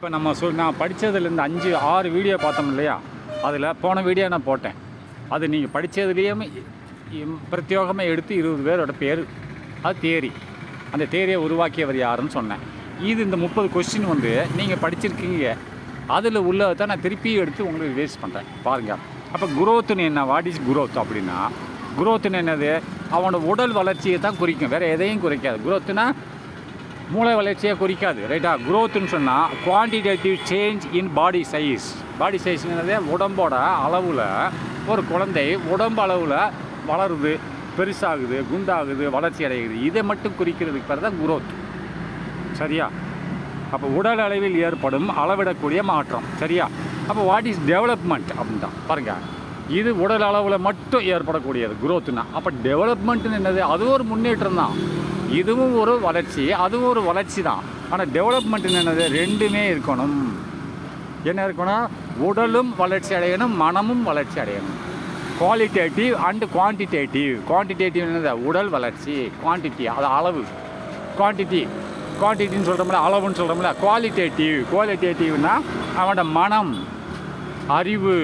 இப்போ நான் படித்ததுலேருந்து 5-6 வீடியோ பார்த்தோம் இல்லையா, அதில் போன வீடியோ நான் போட்டேன். அது நீங்கள் படித்ததுலேயும் பிரத்யேகமாக எடுத்து 20 பேரோட பேர், அது தியரி. அந்த தியரியை உருவாக்கியவர் யாருன்னு சொன்னேன். இது இந்த 30 கொஸ்டின் நீங்கள் படிச்சிருக்கீங்க, அதில் உள்ளதை தான் நான் திருப்பி எடுத்து உங்களுக்கு ரிவைஸ் பண்ணுறேன் பாருங்கள். அப்போ குரோத்துன்னு என்ன, வாட் இஸ் குரோத் அப்படின்னா, குரோத்துன்னு என்னது, அவனோட உடல் வளர்ச்சியை தான் குறிக்கும், வேறு எதையும் குறைக்காது. குரோத்துனா மூளை வளர்ச்சியை குறிக்காது, ரைட்டா. குரோத்துன்னு சொன்னால் quantitative change in body size. Body சைஸ்ங்கிறதே உடம்போட அளவில், ஒரு குழந்தை உடம்பு அளவில் வளருது, பெருசாகுது, குண்டாகுது, வளர்ச்சி அடைகிறது, இதை மட்டும் குறிக்கிறதுக்கு பேர் தான் குரோத், சரியா. அப்போ உடல் அளவில் ஏற்படும் அளவிடக்கூடிய மாற்றம், சரியா. அப்போ வாட் இஸ் டெவலப்மெண்ட் அப்படின்னு தான் பாருங்கள். இது உடல் அளவில் மட்டும் ஏற்படக்கூடியது குரோத்துனா. அப்போ டெவலப்மெண்ட்டுன்னு என்னது, அதுவும் ஒரு முன்னேற்றம் தான், இதுவும் ஒரு வளர்ச்சி, அதுவும் ஒரு வளர்ச்சி தான். ஆனால் டெவலப்மெண்ட்டுன்னு என்னது, ரெண்டுமே இருக்கணும். என்ன இருக்கணும், உடலும் வளர்ச்சி அடையணும், மனமும் வளர்ச்சி அடையணும். Qualitative and quantitative. குவான்டிடேட்டிவ் என்னது, உடல் வளர்ச்சி. குவான்டிட்டி அது அளவு, குவான்டிட்டின்னு சொல்கிறோம்ல, அளவுன்னு சொல்கிறோம்ல. குவாலிட்டேட்டிவ்னா அவனோட மனம், அறிவு,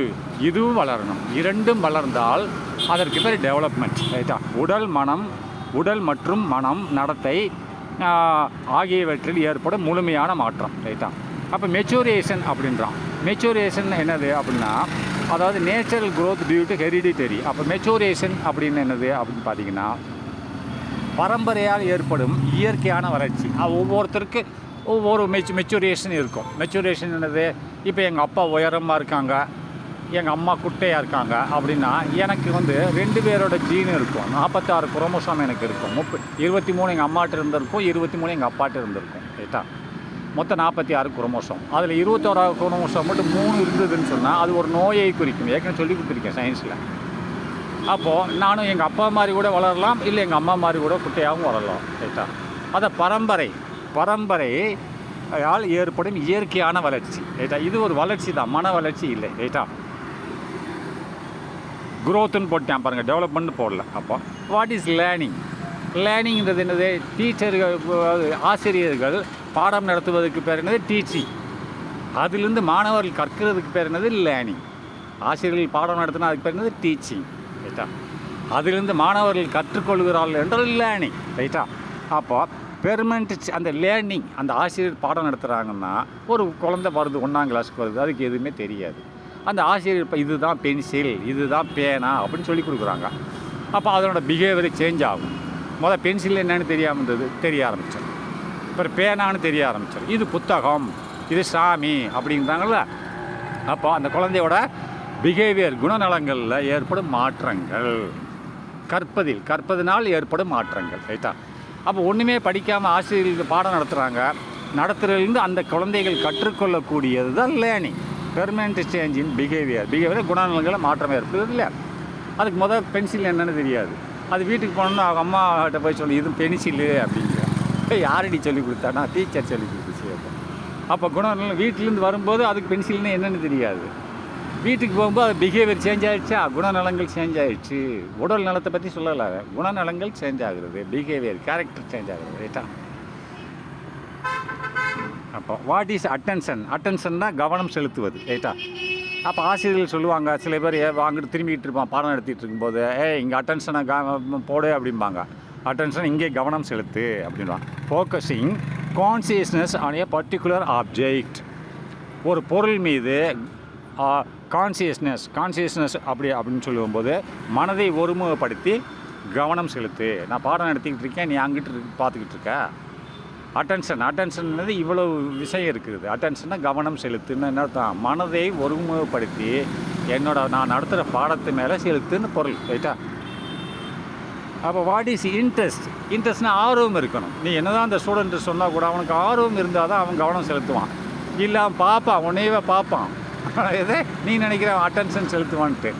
இதுவும் வளரணும். இரண்டும் வளர்ந்தால் அதற்கு பேர் டெவலப்மெண்ட், ரைட்டா. உடல் மற்றும் மனம், நடத்தை ஆகியவற்றில் ஏற்படும் முழுமையான மாற்றம், ரைட்டா. அப்போ மெச்சூரேஷன் அப்படின்றான். மெச்சூரேஷன் என்னது அப்படின்னா, அதாவது natural growth due to hereditary. அப்போ மெச்சூரேஷன் அப்படின்னு என்னது அப்படின்னு பார்த்தீங்கன்னா, பரம்பரையால் ஏற்படும் இயற்கையான வளர்ச்சி. ஒவ்வொருத்தருக்கு ஒவ்வொரு மெச்சூரேஷன் இருக்கும். மெச்சூரேஷன் என்னது, இப்போ எங்கள் அப்பா உயரமாக இருக்காங்க, எங்கள் அம்மா குட்டையாக இருக்காங்க அப்படின்னா, எனக்கு 2 பேரோட ஜீன் இருக்கும். 46 குரோமோசோம் எனக்கு இருக்கும். 23 எங்கள் அம்மாட்ட இருந்திருக்கும், 23 எங்கள் அப்பாட்ட இருந்திருக்கும், ரைட்டா. மொத்தம் 46 குரோமோசோம். அதில் 21 குரோமோசோம் மட்டும் 3 இருந்ததுன்னு சொன்னால் அது ஒரு நோயை குறிக்கும். ஏற்கனவே சொல்லி கொடுத்துருக்கேன் சயின்ஸில். அப்போது நானும் எங்கள் அப்பா மாதிரி கூட வளரலாம், இல்லை எங்கள் அம்மா மாதிரி கூட குட்டையாகவும் வளரலாம், ரைட்டா. அதை பரம்பரையால் ஏற்படும் இயற்கையான வளர்ச்சி, ரைட்டா. இது ஒரு வளர்ச்சி தான், மன வளர்ச்சி இல்லை, ரைட்டா. குரோத்துன்னு போட்டேன் பாருங்கள், டெவலப்மெண்ட் போடல. அப்போ வாட் இஸ் லேர்னிங்கிறது என்னது, டீச்சர்கள், ஆசிரியர்கள் பாடம் நடத்துவதற்கு பேர் என்னது, டீச்சிங். அதிலிருந்து மாணவர்கள் கற்கிறதுக்கு பேர் என்னது, லேர்னிங். ஆசிரியர்கள் பாடம் நடத்தினா அதுக்கு பேர் என்னது, டீச்சிங், ரைட்டா. அதிலிருந்து மாணவர்கள் கற்றுக்கொள்கிறார்கள் என்றால் லேர்னிங், ரைட்டா. அப்போ பெர்மனண்ட் அந்த லேர்னிங், அந்த ஆசிரியர் பாடம் நடத்துகிறாங்கன்னா, ஒரு குழந்தை வருது, 1ஆம் கிளாஸுக்கு வருது, அதுக்கு எதுவுமே தெரியாது. அந்த ஆசிரியர் இப்போ இதுதான் பென்சில், இதுதான் பேனா அப்படின்னு சொல்லி கொடுக்குறாங்க. அப்போ அதனோட பிஹேவியர் சேஞ்ச் ஆகும். பென்சில் என்னன்னு தெரிய ஆரம்பிச்சிடும். அப்புறம் பேனான்னு தெரிய ஆரம்பிச்சிடும். இது புத்தகம், இது சாமி அப்படிங்கிறாங்கள்ல. அப்போ அந்த குழந்தையோட பிஹேவியர், குணநலங்களில் ஏற்படும் மாற்றங்கள், கற்பதினால் ஏற்படும் மாற்றங்கள், ரைட்டா. அப்போ ஒன்றுமே படிக்காமல் ஆசிரியர்களுக்கு பாடம் நடத்துகிறதுலேருந்து அந்த குழந்தைகள் கற்றுக்கொள்ளக்கூடியது தான் learning. Permanent change in behaviour குணநலங்களில் மாற்றம் ஏற்படுது இல்லை. அதுக்கு பென்சில் என்னென்னு தெரியாது. அது வீட்டுக்கு போனோம்னா அவங்க அம்மாகிட்ட போய் சொல்லி இது பென்சிலு அப்படிங்கிற. யாரடி சொல்லி கொடுத்தானா, டீச்சர் சொல்லி கொடுத்துச்சு. அப்போ குணநலம் வீட்டிலேருந்து வரும்போது அதுக்கு பென்சில்னு என்னென்னு தெரியாது. வீட்டுக்கு போகும்போது அது பிஹேவியர் சேஞ்ச் ஆகிடுச்சா, குணநலங்கள் சேஞ்ச் ஆகிடுச்சு. உடல் நலத்தை பற்றி சொல்லலை, குணநலங்கள் சேஞ்ச் ஆகுறது, பிஹேவியர் கேரக்டர் சேஞ்ச் ஆகுறது, ரைட்டா. அப்போ வாட் இஸ் அட்டென்ஷன் தான் கவனம் செலுத்துவது, ரைட்டா. அப்போ ஆசிரியர்கள் சொல்லுவாங்க, சில பேர் வாங்கிட்டு திரும்பிக்கிட்டு இருப்பான் பாடம் நடத்திட்டு இருக்கும்போது, இங்கே அட்டென்ஷனை போடு அப்படிம்பாங்க. அட்டென்ஷன் இங்கே கவனம் செலுத்து அப்படின்வாங்க. Focusing consciousness on a particular object. ஒரு பொருள் மீது கான்சியஸ்னஸ் அப்படின்னு சொல்லும்போது மனதை ஒருமுகப்படுத்தி கவனம் செலுத்து. நான் பாடம் நடத்திக்கிட்டு இருக்கேன், நீ அங்கிட்டு பார்த்துக்கிட்டு இருக்க. அட்டென்ஷன் இவ்வளவு விஷயம் இருக்குது. அட்டென்ஷன்னா கவனம் செலுத்துன்னு என்ன தான், மனதை ஒருமுகப்படுத்தி நான் நடத்துகிற பாடத்து மேலே செலுத்துன்னு பொருள், ரைட்டா. அப்போ வாட் இஸ் இன்ட்ரெஸ்ட்னா ஆர்வம் இருக்கணும். நீ என்ன தான் அந்த ஸ்டூடெண்ட்டு சொன்னால் கூட அவனுக்கு ஆர்வம் இருந்தால் தான் அவன் கவனம் செலுத்துவான். இல்லை அவன் பார்ப்பான், உன்னையவே பார்ப்பான். எதே நீ நினைக்கிற அட்டென்ஷன் செலுத்துவான்ட்டு.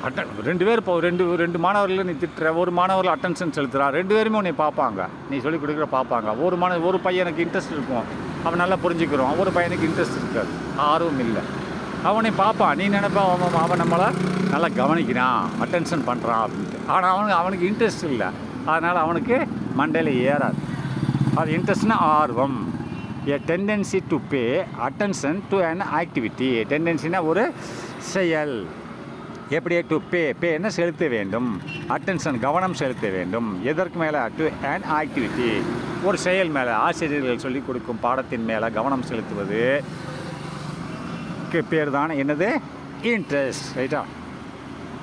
2 பேர் இப்போ 2 மாணவர்கள் நீ திட்டுற, ஒரு மாணவர்கள் அட்டென்ஷன் செலுத்துறா, 2 பேருமே உன்னை பார்ப்பாங்க, நீ சொல்லிக் கொடுக்குற பார்ப்பாங்க. ஒரு பையனுக்கு இன்ட்ரெஸ்ட் இருக்கும், அவன் நல்லா புரிஞ்சுக்கிறோம். ஒரு பையனுக்கு இன்ட்ரெஸ்ட் இருக்காது, ஆர்வம் இல்லை. அவனை பார்ப்பான், நீ நினைப்பான் அவன் நம்மளை நல்லா கவனிக்கிறான், அட்டென்ஷன் பண்ணுறான் அப்படின்ட்டு. ஆனால் அவனுக்கு இன்ட்ரெஸ்ட் இல்லை, அதனால் அவனுக்கு மண்டையில் ஏறாது. அது இன்ட்ரெஸ்ட்னா ஆர்வம். a tendency to pay attention to an activity. டெண்டன்சினா ஒரு செயல். எப்படியே டு பேன்னா செலுத்த வேண்டும், அட்டென்ஷன் கவனம் செலுத்த வேண்டும். எதற்கு மேலே? டு அன் ஆக்டிவிட்டி, ஒரு செயல் மேலே. ஆசிரியர்கள் சொல்லிக் கொடுக்கும் பாடத்தின் மேலே கவனம் செலுத்துவது பேர் தான் என்னது? இன்ட்ரெஸ்ட். ரைட்டா?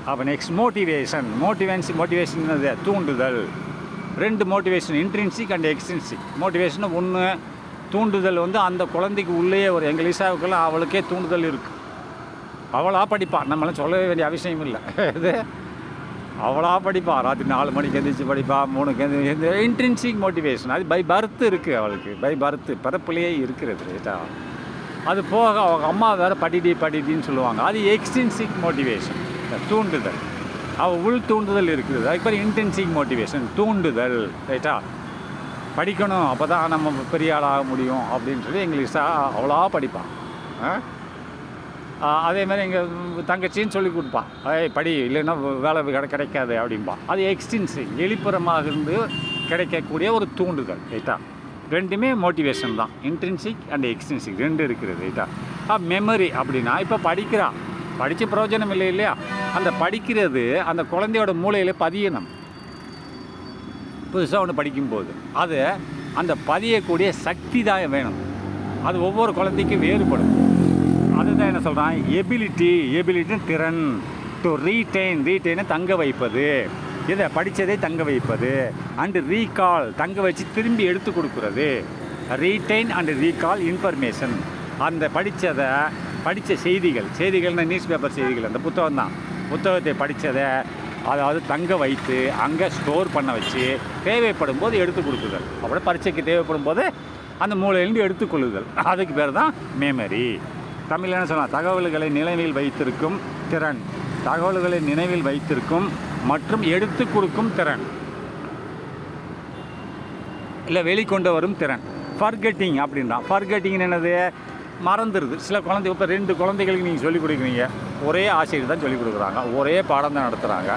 அப்போ நெக்ஸ்ட் மோட்டிவேஷன். மோட்டிவேஷன் என்னது? தூண்டுதல். ரெண்டு motivation, intrinsic and extrinsic. Motivation ஒன்று தூண்டுதல் வந்து அந்த குழந்தைக்கு உள்ளேயே ஒரு இங்கிலீஷாவுக்கெல்லாம் அவளுக்கே தூண்டுதல் இருக்குது. அவளாக படிப்பாள், நம்மளாம் சொல்லவே வேண்டிய அவசியம் இல்லை. இது அவளாக படிப்பாள். ராத்திரி 4 மணிக்கு எந்திரிச்சு படிப்பாள், 3க்கு எந்த இன்ட்ரின்சிக் மோட்டிவேஷன் அது பை பர்த் இருக்குது அவளுக்கு. பை பர்த் பிறப்புலேயே இருக்கிறது. ரைட்டா? அது போக அவங்க அம்மா வேறு படிடின்னு சொல்லுவாங்க. அது எக்ஸ்ட்ரின்சிக் மோட்டிவேஷன், தூண்டுதல். அவள் உள் தூண்டுதல் இருக்குது. அதுக்கப்புறம் இன்டென்சிக் மோட்டிவேஷன், தூண்டுதல். ரைட்டா? படிக்கணும், அப்போ தான் நம்ம பெரிய ஆளாக முடியும் அப்படின்னு சொல்லி இங்கிலீஷாக அவ்வளோ படிப்பான். அதேமாதிரி எங்கள் தங்கச்சின்னு சொல்லி கொடுப்பான், படி இல்லைன்னா வேலை கிடைக்காது அப்படின்பா. அது எக்ஸ்டென்சிவ், வெளிப்புறமாக இருந்து கிடைக்கக்கூடிய ஒரு தூண்டுதல். ரைட்டா? ரெண்டுமே மோட்டிவேஷன் தான். இன்ட்ரின்சிக் அண்ட் எக்ஸ்டென்சிக் ரெண்டு இருக்கிறது. ரைட்டா? மெமரி அப்படின்னா இப்போ படிக்கிறான், படித்த பிரயோஜனம் இல்லை இல்லையா? அந்த படிக்கிறது அந்த குழந்தையோட மூளையில் பதியணும். புதுசாக ஒன்று படிக்கும்போது அது அந்த பதியக்கூடிய சக்தி தான் வேணும். அது ஒவ்வொரு குழந்தைக்கும் வேறுபடும். அதுதான் என்ன சொல்கிறான்? எபிலிட்டி திறன். டு ரீட்டைனை தங்க வைப்பது, இதை படித்ததை தங்க வைப்பது. அண்டு ரீகால், தங்க வச்சு திரும்பி எடுத்து கொடுக்குறது. Retain and recall information. அந்த படித்த செய்திகள்னால் நியூஸ் பேப்பர் செய்திகள், அந்த புத்தகம் தான். புத்தகத்தை படித்ததை அதாவது தங்க வைத்து அங்கே ஸ்டோர் பண்ண வச்சு தேவைப்படும் போது எடுத்து கொடுக்குதல். அப்புறம் பரீட்சைக்கு தேவைப்படும் போது அந்த மூளையிலிருந்து எடுத்துக்கொள்ளுதல். அதுக்கு பேர் தான் மெமரி. தமிழில் என்ன சொல்லலாம்? தகவல்களை நினைவில் வைத்திருக்கும் திறன். தகவல்களை நினைவில் வைத்திருக்கும் மற்றும் எடுத்து கொடுக்கும் திறன், இல்லை வெளிக்கொண்டு வரும் திறன். ஃபர்கெட்டிங் அப்படின்றான். ஃபர்கெட்டிங்னு என்னது? மறந்துடுது. சில குழந்தை இப்போ 2 குழந்தைகளுக்கு நீங்கள் சொல்லிக் கொடுக்குறீங்க, ஒரே ஆசிரியர் தான் சொல்லிக் கொடுக்குறாங்க, ஒரே பாடம் தான் நடத்துகிறாங்க.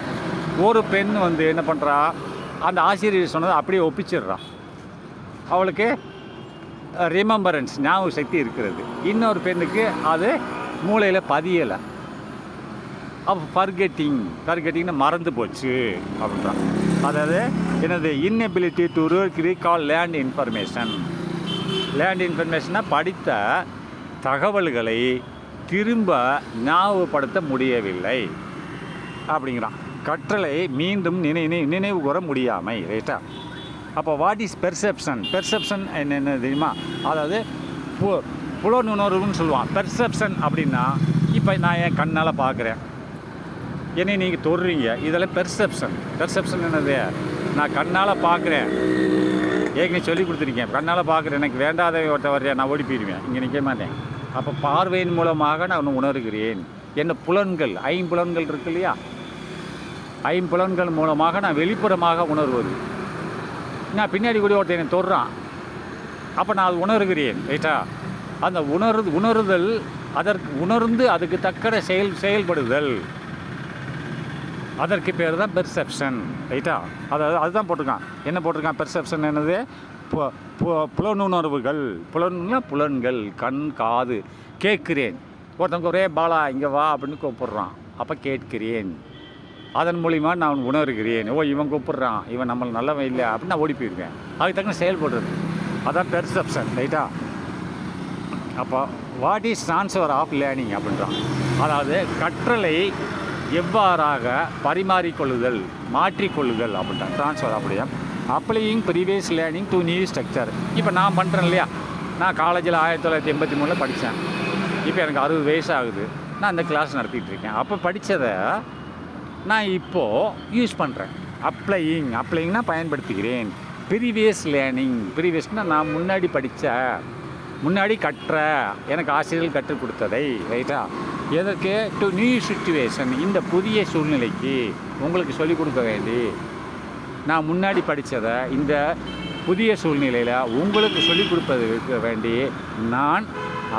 ஒரு பெண் வந்து என்ன பண்ணுறா? அந்த ஆசிரியர் சொன்னதை அப்படியே ஒப்பிச்சிடுறான். அவளுக்கு ரிமெம்பரன்ஸ், ஞாபக சக்தி இருக்கிறது. இன்னொரு பெண்ணுக்கு அது மூளையில் பதியலை. அப்போ ஃபர்கெட்டிங்னு மறந்து போச்சு அப்படின்றான். அதாவது என்னது? இன்எபிலிட்டி டு ரீகால் லேர்ன்ட் இன்ஃபர்மேஷனாக படித்த தகவல்களை திரும்ப ஞாபகப்படுத்த முடியவில்லை அப்படிங்கிறான். கற்றலை மீண்டும் நினைவு கூற முடியாமை. ரைட்டா? அப்போ வாட் இஸ் பெர்செப்ஷன் என்ன தெரியுமா? அதாவது புலனுணர்வுன்னு சொல்லுவான். பெர்செப்ஷன் அப்படின்னா இப்போ நான் என் கண்ணால் பார்க்குறேன், என்னை நீங்கள் தொடுறீங்க, இதெல்லாம் பெர்செப்ஷன் என்னது? நான் கண்ணால் பார்க்குறேன், ஏற்கனவே சொல்லி கொடுத்துருக்கேன். கண்ணால் பார்க்குறேன், எனக்கு வேண்டாத வரையா நான் ஓடி போயிடுவேன், இங்கே நிற்க மாட்டேன். அப்போ பார்வையின் மூலமாக நான் உணர்கிறேன். என்ன புலன்கள், 5 புலன்கள் இருக்கு இல்லையா? 5 புலன்கள் மூலமாக நான் வெளிப்புறமாக உணர்வது. நான் பின்னாடி கூட ஒருத்தர் என்னை தொடுறான், அப்போ நான் அது உணர்கிறேன். ரைட்டா? அந்த உணருதல், அதற்கு உணர்ந்து அதுக்கு தக்கன செயல்படுதல், அதற்கு பேர் தான் பெர்செப்ஷன். ரைட்டா? அதாவது அதுதான் போட்டிருக்கான். என்ன போட்டிருக்கான்? பெர்செப்ஷன் என்னது? புலனுணர்வுகள். புலன்கள், கண், காது. கேட்கிறேன், ஒருத்தவங்க ஒரே பாலா இங்கே வா அப்படின்னு கூப்பிட்றான், அப்போ கேட்கிறேன். அதன் மூலிமா நான் உணர்கிறேன், ஓ இவன் கூப்பிட்றான், இவன் நம்மளை நல்லவன் இல்லை அப்படின்னு நான் ஓடி போயிடுவேன். அதுக்கு தக்கன செயல்படுறது, அதான் பெர்செப்ஷன். ரைட்டா? அப்போ what is transfer of learning அப்படின்றான். அதாவது கற்றலை எவ்வாறாக பரிமாறிக்கொள்ளுதல், மாற்றிக்கொள்ளுதல் அப்படின்றான். ட்ரான்ஸ்ஃபர் அப்படியா? Applying previous learning to new structure. இப்போ நான் பண்ணுறேன் இல்லையா? நான் காலேஜில் 1983 படித்தேன். இப்போ எனக்கு 60 வயசு ஆகுது. நான் இந்த கிளாஸ் நடத்திட்டு இருக்கேன். அப்போ படித்ததை நான் இப்போது யூஸ் பண்ணுறேன். அப்ளையிங்னா பயன்படுத்துகிறேன். ப்ரீவியஸ் லேர்னிங்னால் நான் முன்னாடி கற்ற, எனக்கு ஆசிரியர்கள் கற்றுக் கொடுத்ததை. ரைட்டா? எதற்கு? டு நியூ சிச்சுவேஷன், இந்த புதிய சூழ்நிலைக்கு உங்களுக்கு சொல்லிக் கொடுக்க வேண்டி நான் முன்னாடி படித்ததை இந்த புதிய சூழ்நிலையில் உங்களுக்கு சொல்லிக் கொடுப்பதற்கு வேண்டி நான்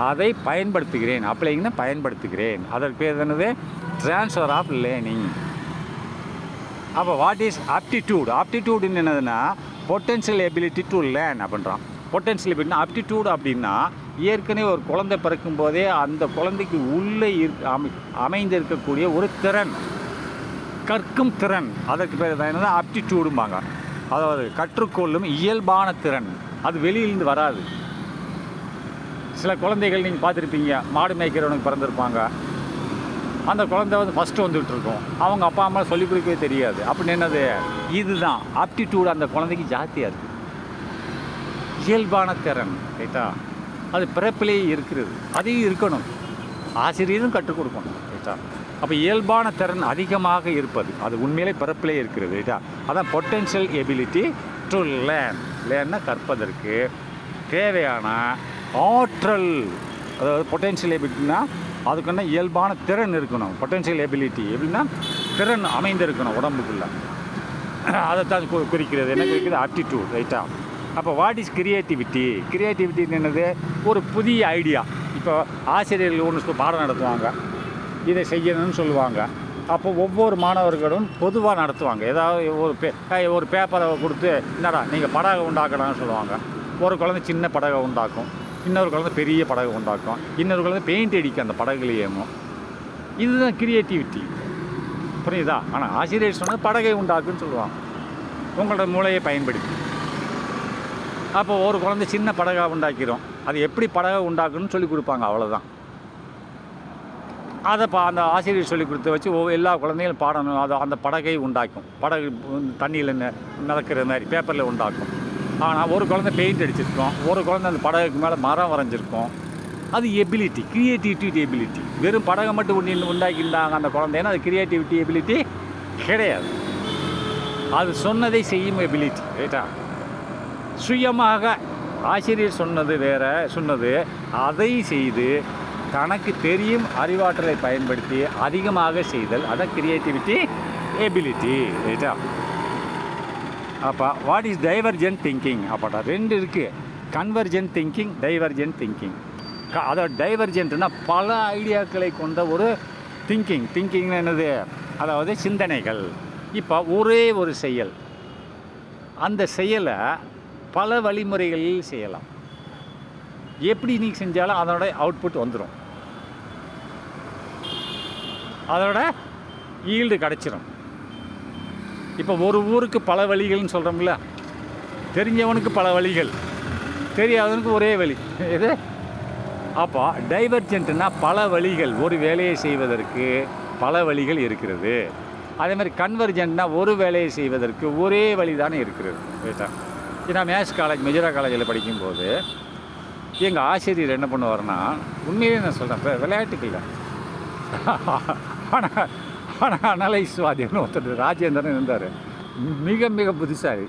அதை பயன்படுத்துகிறேன். அப்ளைங்னா பயன்படுத்துகிறேன். அதற்கு பேர் என்னது? Transfer of learning. அப்போ வாட் இஸ் ஆப்டிடியூடுன்னு என்னதுன்னா பொட்டென்ஷியல் எபிலிட்டி டு லேர்ன் அப்படின்றான். பொட்டன்ஷியல் எபிலிட்டினா ஆப்டிடியூட் அப்படின்னா ஏற்கனவே ஒரு குழந்தை பிறக்கும் போதே அந்த குழந்தைக்கு உள்ளே அமைந்திருக்கக்கூடிய ஒரு திறன், கற்கும் திறன். அதற்கு பேர் தான் என்னது ஆப்டிடியூடும்பாங்க. அதாவது கற்றுக்கொள்ளும் இயல்பான திறன். அது வெளியிலேருந்து வராது. சில குழந்தைகள் நீங்கள் பார்த்துருப்பீங்க, மாடு மேய்க்கிறவனுக்கு பிறந்திருப்பாங்க. அந்த குழந்தை வந்து ஃபஸ்ட்டு வந்துகிட்டு இருக்கும். அவங்க அப்பா அம்மா சொல்லிக் கொடுக்கவே தெரியாது. அப்படின்னு என்னது, இதுதான் ஆப்டிடியூட். அந்த குழந்தைக்கு ஜாஸ்தியாக இருக்குது, இயல்பான திறன். ரைட்டா? அது பிறப்பிலேயே இருக்கிறது, அதையும் இருக்கணும், ஆசிரியரும் கற்றுக் கொடுக்கணும். ரைட்டா? அப்போ இயல்பான திறன் அதிகமாக இருப்பது அது உண்மையிலே பிறப்பிலே இருக்கிறது. ரைட்டா? அதான் பொட்டென்ஷியல் எபிலிட்டி டு லேர்ன்னா கற்பதற்கு தேவையான ஆற்றல். அதாவது பொட்டென்ஷியல் எபிலிட்டினா அதுக்குன்னா இயல்பான திறன் இருக்கணும். பொட்டென்ஷியல் எபிலிட்டி எப்படின்னா திறன் அமைந்திருக்கணும் உடம்புக்குள்ளே. அதைத்தான் குறிக்கிறது. என்ன குறிக்கிறது? ஆப்டிடியூட். ரைட்டா? அப்போ வாட் இஸ் கிரியேட்டிவிட்டி? கிரியேட்டிவிட்டின்னு என்னது? ஒரு புதிய ஐடியா. இப்போ ஆசிரியர்கள் ஒன்று பாடம் நடத்துவாங்க, இதை செய்யணும்னு சொல்லுவாங்க. அப்போ ஒவ்வொரு மாணவர்களும் பொதுவாக நடத்துவாங்க. ஏதாவது ஒரு பேப்பரை கொடுத்து என்னடா நீங்கள் படகை உண்டாக்கணும்னு சொல்லுவாங்க. ஒரு குழந்தை சின்ன படகை உண்டாக்கும், இன்னொரு குழந்தை பெரிய படகு உண்டாக்கும், இன்னொரு குழந்தை பெயிண்ட் அடிக்கும் அந்த படகுலையேமோ. இதுதான் கிரியேட்டிவிட்டி. புரியுதா? ஆனால் ஆசிரியர் சொன்னால் படகை உண்டாக்குன்னு சொல்லுவாங்க, உங்களோட மூளையை பயன்படுத்தி. அப்போ ஒரு குழந்தை சின்ன படகாக உண்டாக்கிறோம், அது எப்படி படகை உண்டாக்குன்னு சொல்லி கொடுப்பாங்க, அவ்வளோதான். அதை அந்த ஆசிரியர் சொல்லி கொடுத்து வச்சு எல்லா குழந்தைகளும் பாடணும். அதை அந்த படகை உண்டாக்கும், படகு தண்ணியில் மிதக்கிற மாதிரி பேப்பரில் உண்டாக்கும். ஆனால் ஒரு குழந்தை பெயிண்ட் அடிச்சிருக்கோம், ஒரு குழந்தை அந்த படகுக்கு மேலே மரம் வரைஞ்சிருக்கோம். அது எபிலிட்டி, கிரியேட்டிவிட்டி எபிலிட்டி. வெறும் படகை மட்டும் உண்டாக்கியிருந்தாங்க அந்த குழந்தைன்னா அது கிரியேட்டிவிட்டி எபிலிட்டி கிடையாது. அது சொன்னதை செய்யும் எபிலிட்டி. ரைட்டா? சுயமாக ஆசிரியர் சொன்னது வேற, சொன்னது அதை செய்து தனக்கு தெரியும் அறிவாற்றலை பயன்படுத்தி அதிகமாக செய்தல், அதான் கிரியேட்டிவிட்டி எபிலிட்டி. ரைட்டா? அப்போ வாட் இஸ் டைவர்ஜென்ட் திங்கிங்? அப்பாட்டா ரெண்டு இருக்குது, கன்வர்ஜென்ட் திங்கிங், டைவர்ஜென்ட் திங்கிங். அதாவது டைவர்ஜென்ட்னா பல ஐடியாக்களை கொண்ட ஒரு திங்கிங். திங்கிங்னு என்னது? அதாவது சிந்தனைகள். இப்போ ஒரே ஒரு செயல், அந்த செயலை பல வழிமுறைகளில் செய்யலாம். எப்படி நீ செஞ்சாலும் அதோட அவுட்புட் வந்துடும், அதோட ஈல்டு கிடச்சிரும். இப்போ ஒரு ஊருக்கு பல வழிகள்னு சொல்கிறோம்ல, தெரிஞ்சவனுக்கு பல வழிகள், தெரியாதவனுக்கு ஒரே வழி. இது அப்போ டைவர்ஜென்ட்னா பல வழிகள், ஒரு வேலையை செய்வதற்கு பல வழிகள் இருக்கிறது. அதே மாதிரி கன்வர்ஜென்ட்னா ஒரு வேலையை செய்வதற்கு ஒரே வழி தானே இருக்கிறது. ரைட்டா? நான் மேத்ஸ் காலேஜ், மெஜரா காலேஜில் படிக்கும்போது எங்கள் ஆசிரியர் என்ன பண்ணுவார்னா, உண்மையிலே நான் சொல்கிறேன், விளையாட்டுக்கு இல்லை, ஆனால் அனலைஸ்வாதின்னு ஒருத்தர் ராஜேந்திரன் இருந்தார், மிக மிக புத்திசாலி.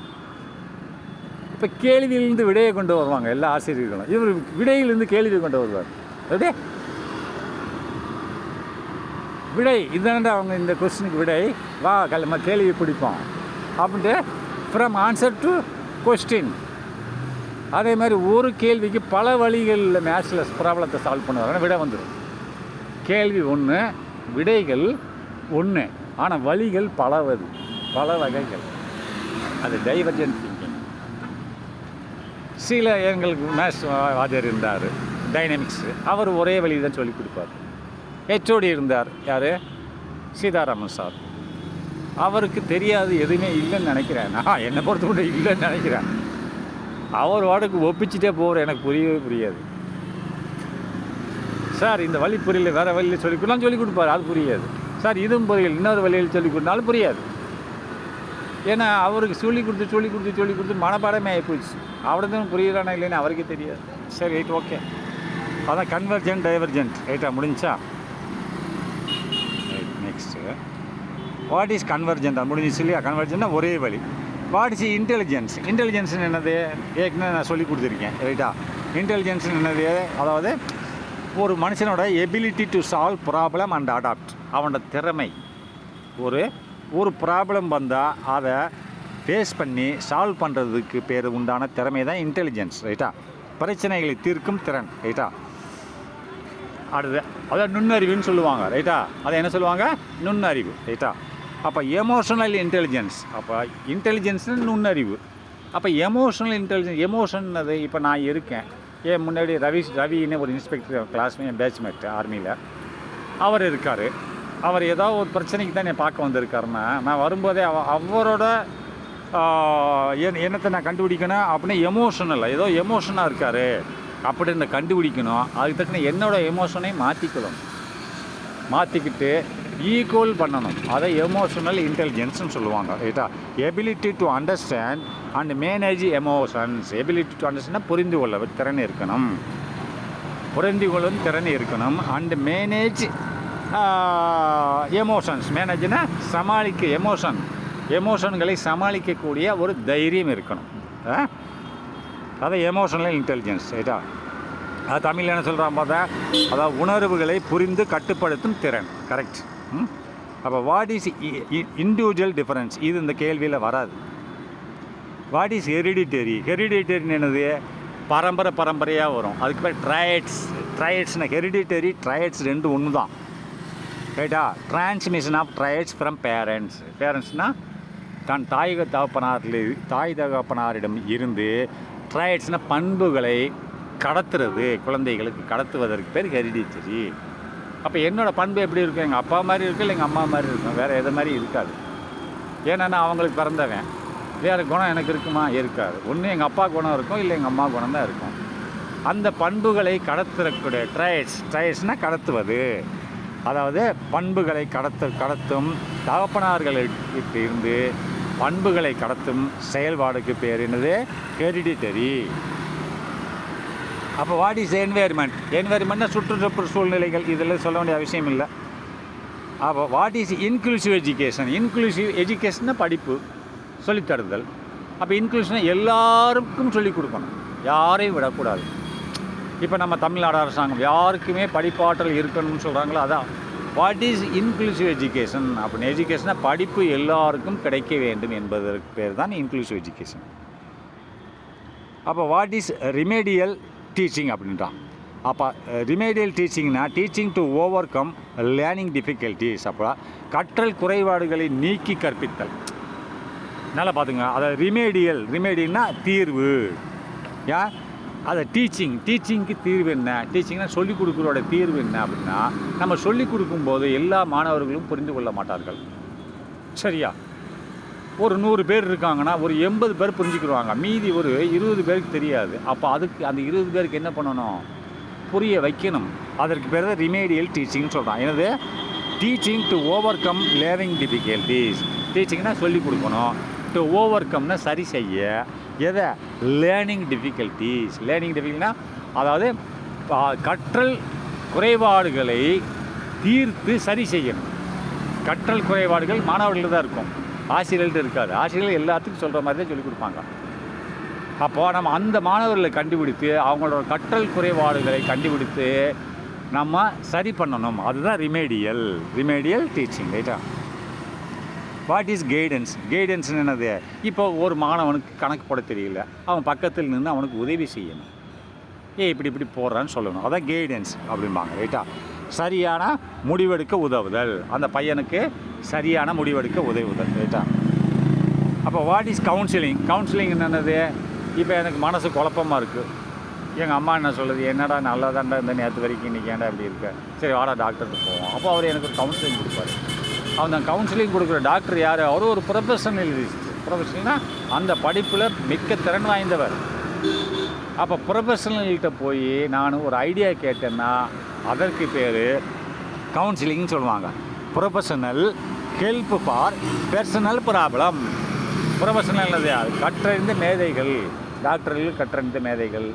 இப்போ கேள்வியிலேருந்து விடையை கொண்டு வருவாங்க எல்லா ஆசிரியர்களும். இவர் விடையிலேருந்து கேள்வி கொண்டு வருவார். எப்படி விடை இதுதான்டா அவங்க இந்த கொஸ்டினுக்கு விடை, வா நம்ம கேள்வி பிடிப்போம் அப்படின்ட்டு ஃப்ரம் ஆன்சர் டு கொஸ்டின். அதே மாதிரி ஒரு கேள்விக்கு பல வழிகளில் மேத்ஸில் ப்ராப்ளத்தை சால்வ் பண்ணுவாங்க, விடை வந்துடும். கேள்வி ஒன்று, விடைகள் ஒன்று, ஆனால் வழிகள் பலவது, பல வகைகள். அது டைவர்ஜென்ட் திங்கிங். சில எங்களுக்கு மேத்ஸ் வாத்தியார் இருந்தார், டைனமிக்ஸ், அவர் ஒரே வழி தான் சொல்லிக் கொடுப்பார். ஹெச்ஓடி இருந்தார், யார்? சீதாராமன் சார். அவருக்கு தெரியாது எதுவுமே இல்லைன்னு நினைக்கிறேன், நான் என்னை பொறுத்த கூட இல்லைன்னு நினைக்கிறேன். அவர் வாடகைக்கு ஒப்பிச்சுட்டே போகிற, எனக்கு புரியவே புரியாது. சார் இந்த வழி புரியல, வேறு வழியில் சொல்லிக் கொடுக்கலாம் சொல்லிக் கொடுப்பார், அது புரியாது. சார் இதுவும் புரியல, இன்னொரு வழியில் சொல்லிக் கொடுத்தாலும் புரியாது. ஏன்னா அவருக்கு சொல்லிக் கொடுத்து மனப்பாடமே ஆகி போச்சு. அவ்வளோதான் புரியுறானா இல்லைன்னு அவருக்கே தெரியாது. சரி, ரைட், ஓகே. அதான் கன்வர்ஜென்ட் டைவர்ஜென்ட். ரைட்டா? முடிஞ்சா? Right, next what is convergent? முடிஞ்சிச்சு இல்லையா? கன்வர்ஜென்ட்னா ஒரே வழி. What is intelligence? இன்டெலிஜென்ஸ்னு என்னது? ஏற்கனவே நான் சொல்லி கொடுத்துருக்கேன். ரைட்டா? இன்டெலிஜென்ஸ்னு என்னது? அதாவது ஒரு மனுஷனோட ability to solve problem and adapt, அவனோட திறமை. ஒரு ப்ராப்ளம் வந்தால் அதை ஃபேஸ் பண்ணி சால்வ் பண்ணுறதுக்கு பேர் உண்டான திறமை தான் இன்டெலிஜென்ஸ். ரைட்டா? பிரச்சனைகளை தீர்க்கும் திறன். ரைட்டா? அடுத்து அதான் நுண்ணறிவுன்னு சொல்லுவாங்க. ரைட்டா? அதை என்ன சொல்லுவாங்க? நுண்ணறிவு. ரைட்டா? அப்போ எமோஷனல் இன்டெலிஜென்ஸ். அப்போ இன்டெலிஜென்ஸ்னு நுண்ணறிவு. அப்போ எமோஷனல் இன்டெலிஜென்ஸ் எமோஷன்னது இப்போ நான் இருக்கேன், ஏன் முன்னாடி ரவின்னு ஒரு இன்ஸ்பெக்டர் கிளாஸ்மே என் பேட்ச்மேட் ஆர்மியில் அவர் இருக்கார். அவர் ஏதோ ஒரு பிரச்சனைக்கு தான் என்னை பார்க்க வந்திருக்காருன்னா நான் வரும்போதே அவரோட என்னத்தை நான் கண்டுபிடிக்கணும் அப்படின்னு எமோஷனல் ஏதோ எமோஷனாக இருக்கார் அப்படின்னு கண்டுபிடிக்கணும். அதுக்கு தக்கன என்னோடய எமோஷனை மாற்றிக்கிட்டு ஈக்குவல் பண்ணணும். அதை எமோஷனல் இன்டெலிஜென்ஸ்னு சொல்லுவாங்க. ரைட்டா? Ability to understand and manage emotions. Ability to understand புரிந்து கொள்ள திறன் இருக்கணும். And manage emotions. மேனேஜ்னா சமாளிக்க எமோஷன்களை சமாளிக்கக்கூடிய ஒரு தைரியம் இருக்கணும். அதை எமோஷனல் இன்டெலிஜென்ஸ். ரைட்டா? அது தமிழில் என்ன சொல்கிறான் பார்த்தா, அதாவது உணர்வுகளை புரிந்து கட்டுப்படுத்தும் திறன். கரெக்ட். அப்போ வாட் இஸ் இண்டிவிஜுவல் டிஃபரன்ஸ், இது இந்த கேள்வியில் வராது. வாட் இஸ் ஹெரிடிட்டரின்னு என்னது, பரம்பரையாக வரும். அதுக்கு பேர் ட்ரைட்ஸ்னா ஹெரிடிட்டரி ட்ரைட்ஸ் ரெண்டு ஒன்று தான். ரைட்டா? டிரான்ஸ்மிஷன் ஆஃப் ட்ரைட்ஸ் ஃப்ரம் பேரண்ட்ஸ்னால் தான் தாய் தகப்பனாரிடம் இருந்து ட்ரைட்ஸ்னால் பண்புகளை கடத்துறது, குழந்தைகளுக்கு கடத்துவதற்கு பேர் ஹெரிடிட்டரி. அப்போ என்னோடய பண்பு எப்படி இருக்கும், எங்கள் அப்பா மாதிரி இருக்கும், இல்லை எங்கள் அம்மா மாதிரி இருக்கும், வேறு எது மாதிரி இருக்காது. ஏன்னா நான் அவங்களுக்கு பிறந்தவன். வேறு குணம் எனக்கு இருக்குமா? இருக்காது. ஒன்று எங்கள் அப்பா குணம் இருக்கும், இல்லை எங்கள் அம்மா குணம் தான் இருக்கும். அந்த பண்புகளை கடத்தக்கூடிய ட்ரைட்ஸ்னால் கடத்துவது, அதாவது பண்புகளை கடத்தும் தகப்பனார்களிட்ட இருந்து பண்புகளை கடத்தும் செயல்பாடுக்கு பேர் என்னது, ஹெரிடிட்டரி. அப்போ வாட் இஸ் என்வைரன்மெண்ட்னா சுற்றுப்புற சூழ்நிலைகள், இதெல்லாம் சொல்ல வேண்டிய அவசியம் இல்லை. அப்போ வாட் இஸ் இன்க்ளூசிவ் எஜுகேஷன்னா படிப்பு, சொல்லித்தருதல். அப்போ இன்க்ளூஷனை எல்லாருக்கும் சொல்லிக் கொடுக்கணும், யாரையும் விடக்கூடாது. இப்போ நம்ம தமிழ்நாடு அரசாங்கம் யாருக்குமே படிப்பாற்றல் இருக்கணும்னு சொல்கிறாங்களோ, அதான் வாட் இஸ் இன்க்ளூசிவ் எஜுகேஷன் அப்படின்னு. எஜுகேஷனாக படிப்பு எல்லாருக்கும் கிடைக்க வேண்டும் என்பதற்கு பேர் தான் இன்க்ளூசிவ் எஜுகேஷன். அப்போ வாட் இஸ் ரிமேடியல் டீச்சிங் அப்படின்றான். அப்போ ரிமேடியல் டீச்சிங்னா teaching to overcome learning difficulties. அப்போ கற்றல் குறைபாடுகளை நீக்கி கற்பித்தல். நல்லா பார்த்துங்க, அதை ரிமேடியல்னா தீர்வு. ஏன் அதை டீச்சிங்க்கு தீர்வு என்ன, டீச்சிங்னா சொல்லிக் கொடுக்குறோட தீர்வு என்ன அப்படின்னா, நம்ம சொல்லிக் கொடுக்கும்போது எல்லா மாணவர்களும் புரிந்து கொள்ள மாட்டார்கள். சரியா? ஒரு 100 பேர் இருக்காங்கன்னா ஒரு 80 பேர் புரிஞ்சுக்கிடுவாங்க, மீதி ஒரு 20 பேருக்கு தெரியாது. அப்போ அதுக்கு அந்த 20 பேருக்கு என்ன பண்ணணும், புரிய வைக்கணும். அதற்கு பேர் தான் ரிமேடியல் டீச்சிங்னு சொல்கிறான். எனது teaching to overcome learning difficulties. டீச்சிங்னா சொல்லிக் கொடுக்கணும், டு ஓவர் கம்னா சரி செய்ய, எதை, லேர்னிங் டிஃபிகல்ட்டினா அதாவது கற்றல் குறைபாடுகளை தீர்த்து சரி செய்யணும். கற்றல் குறைபாடுகள் மாணவர்கள் தான் இருக்கும், ஆசிரியர்கள்ட்ட இருக்காது. ஆசிரியர்கள் எல்லாத்துக்கும் சொல்கிற மாதிரி தான் சொல்லிக் கொடுப்பாங்க. அப்போது நம்ம அந்த மாணவர்களை கண்டுபிடித்து அவங்களோட கற்றல் குறைபாடுகளை கண்டுபிடித்து நம்ம சரி பண்ணணும். அதுதான் ரிமேடியல் டீச்சிங். ரைட்டா? வாட் இஸ் கைடன்ஸ் என்னது, இப்போ ஒரு மாணவனுக்கு கணக்கு போட தெரியல, அவன் பக்கத்தில் நின்று அவனுக்கு உதவி செய்யணும். இப்படி போடுறான்னு சொல்லணும், அதான் கைடன்ஸ் அப்படிம்பாங்க. ரைட்டா? சரியான முடிவெடுக்க உதவுதல், அந்த பையனுக்கு சரியான முடிவெடுக்க உதவுதல். ரைட்டா? அப்போ வாட் இஸ் கவுன்சிலிங் என்னது, இப்போ எனக்கு மனசு குழப்பமாக இருக்குது, எங்கள் அம்மா என்ன சொல்லுது, என்னடா நல்லா தான்டா இந்த நேற்று வரைக்கும் இன்றைக்கி ஏன்டா இப்படி இருக்க, சரி வாடா டாக்டருக்கு போவோம். அப்போ அவர் எனக்கு ஒரு கவுன்சிலிங் கொடுப்பாரு. அந்த கவுன்சிலிங் கொடுக்குற டாக்டர் யார், அவர் ஒரு ப்ரொஃபஷனல்னா அந்த படிப்பில் மிக்க திறன் வாய்ந்தவர். அப்போ ப்ரொஃபஷனல்கிட்ட போய் நான் ஒரு ஐடியா கேட்டேன்னா அதற்கு பேர் கவுன்சிலிங்னு சொல்லுவாங்க. Professional help for personal problem. Professional கற்றறிந்த மேதைகள், டாக்டர்கள் கற்றறிந்த மேதைகள்.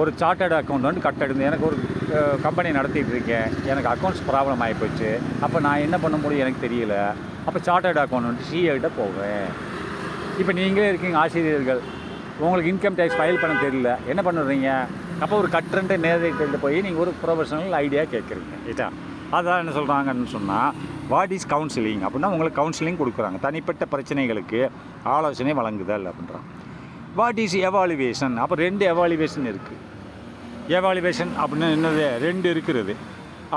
ஒரு சார்ட்டர்டு அக்கௌண்டன்ட் கட்டறிந்து, எனக்கு ஒரு கம்பெனி நடத்திட்டு இருக்கேன், எனக்கு அக்கௌண்ட்ஸ் ப்ராப்ளம் ஆகிப்போச்சு, அப்போ நான் என்ன பண்ண முடியும் எனக்கு தெரியல, அப்போ சார்ட்டர்டு அக்கௌண்டன்ட் சிஏகிட்ட போவேன். இப்போ நீங்களே இருக்கீங்க ஆசிரியர்கள், உங்களுக்கு இன்கம் டேக்ஸ் ஃபைல் பண்ண தெரியல, என்ன பண்ணுறீங்க, அப்போ ஒரு கற்றறிந்த மேதைகிட்ட போய் நீங்கள் ஒரு ப்ரொஃபஷனல் ஐடியா கேட்குறீங்க. ரைட்டா? அதான் என்ன சொல்கிறாங்கன்னு சொன்னால் வாட் இஸ் கவுன்சிலிங் அப்படின்னா உங்களுக்கு கவுன்சிலிங் கொடுக்குறாங்க, தனிப்பட்ட பிரச்சனைகளுக்கு ஆலோசனை வழங்குதல் அப்படின்றாங்க. வாட் இஸ் எவாலுவேஷன், அப்போ 2 எவாலுவேஷன் இருக்குது. எவாலுவேஷன் அப்படின்னு என்னது, 2 இருக்கிறது.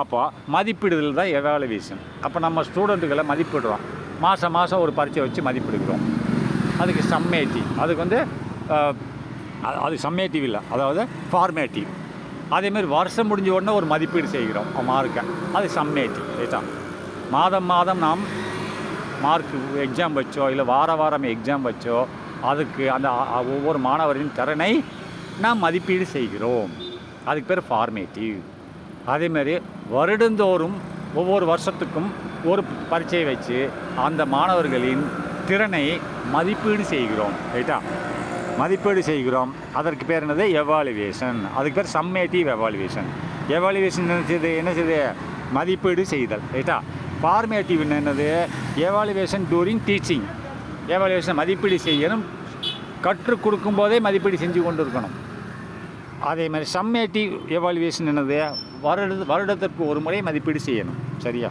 அப்போ மதிப்பிடுதல் தான் எவாலுவேஷன். அப்போ நம்ம ஸ்டூடெண்ட்டுகளை மதிப்பிடுறோம், மாதம் ஒரு பரீட்சை வச்சு மதிப்பிடுகிறோம். அதுக்கு சம்மேட்டிவ். அதுக்கு வந்து அது சம்மேட்டிவ் இல்லை, அதாவது ஃபார்மேட்டிவ். அதேமாதிரி வருஷம் முடிஞ்ச உடனே ஒரு மதிப்பீடு செய்கிறோம் மார்க்கை, அது சம்மேட்டிவ். ரைட்டா? மாதம் மாதம் நாம் மார்க்கு எக்ஸாம் வச்சோ இல்லை வாரம் எக்ஸாம் வச்சோ அதுக்கு அந்த ஒவ்வொரு மாணவரின் திறனை நாம் மதிப்பீடு செய்கிறோம். அதுக்கு பேர் ஃபார்மேட்டிவ். அதேமாதிரி வருடந்தோறும் ஒவ்வொரு வருஷத்துக்கும் ஒரு பரீட்சை வச்சு அந்த மாணவர்களின் திறனை மதிப்பீடு செய்கிறோம். ரைட்டா? மதிப்பீடு செய்கிறோம். அதற்கு பேர் என்னது? எவாலுவேஷன். அதுக்கு பேர் சம்மேட்டிவ் எவாலுவேஷன். எவாலுவேஷன் என்ன செய்யுது? மதிப்பீடு செய்தல். ரைட்டா? ஃபார்மேட்டிவ் என்னது? Evaluation touring teaching. எவாலுவேஷன் மதிப்பீடு செய்யணும், கற்றுக் கொடுக்கும்போதே மதிப்பீடு செஞ்சு கொண்டு இருக்கணும். அதே மாதிரி சம்மேட்டிவ் எவாலுவேஷன் என்னது? வருடத்திற்கு ஒரு முறை மதிப்பீடு செய்யணும். சரியா?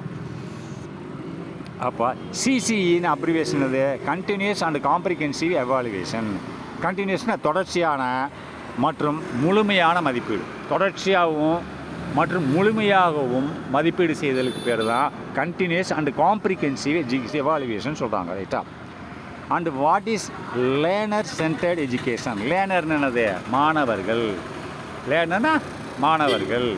அப்போ சிசிஇன்னு அப்ரிவேஷன் என்னது? Continuous and comprehensive evaluation. கண்டினியூஸ்னால் தொடர்ச்சியான மற்றும் முழுமையான மதிப்பீடு. தொடர்ச்சியாகவும் மற்றும் முழுமையாகவும் மதிப்பீடு செய்தலுக்கு பேர் தான் கண்டினியூஸ் அண்ட் காம்ப்ரிஹென்சிவ் எவாலுவேஷன் சொல்கிறாங்க. ரைட்டா? And what is learner centred education? லேர்னர்னு என்னது? மாணவர்கள். லேர்னர்னா மாணவர்கள்,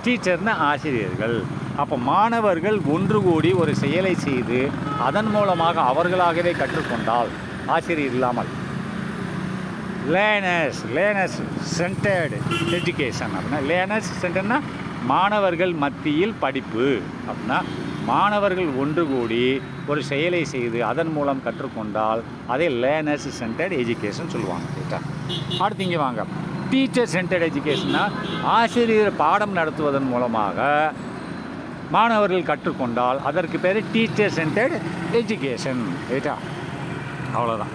டீச்சர்னா ஆசிரியர்கள். அப்போ மாணவர்கள் ஒன்று கூடி ஒரு செயலை செய்து அதன் மூலமாக அவர்களாகவே கற்றுக்கொண்டால், ஆசிரியர் இல்லாமல், லேர்னர்ஸ் சென்டர்டு எஜுகேஷன் அப்படின்னா, லேர்னர்ஸ் சென்டர்னா மாணவர்கள் மத்தியில் படிப்பு அப்படின்னா, மாணவர்கள் ஒன்று கூடி ஒரு செயலை செய்து அதன் மூலம் கற்றுக்கொண்டால் அதை லேர்னர்ஸ் சென்டர்டு எஜுகேஷன் சொல்லுவாங்க. ரைட்டா? அடுத்து இங்கே வாங்க. டீச்சர் சென்டர்டு எஜுகேஷன்னா ஆசிரியர் பாடம் நடத்துவதன் மூலமாக மாணவர்கள் கற்றுக்கொண்டால் அதற்கு பேர் டீச்சர் சென்டர்டு எஜுகேஷன். ரைட்டா? அவ்வளோதான்.